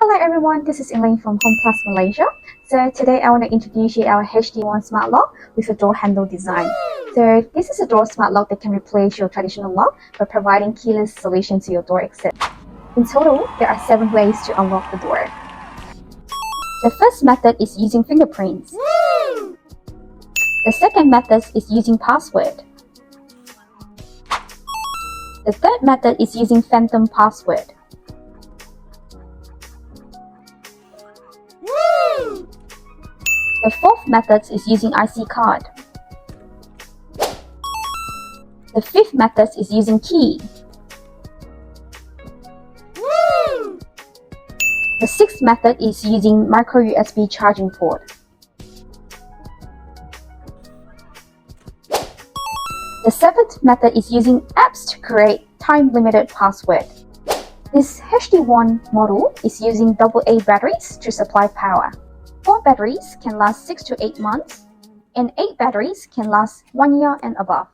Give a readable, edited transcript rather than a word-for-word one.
Hello everyone, this is Elaine from Home Plus Malaysia. So today I want to introduce you our HD1 smart lock with a door handle design. So this is a door smart lock that can replace your traditional lock by providing keyless solution to your door exit. In total, there are 7 ways to unlock the door. The first method is using fingerprints. The second method is using password. The third method is using phantom password. The fourth method is using IC card. The fifth method is using key. The sixth method is using micro USB charging port. The seventh method is using apps to create time-limited password. This HD1 model is using AA batteries to supply power. 4 batteries can last 6 to 8 months, and 8 batteries can last 1 year and above.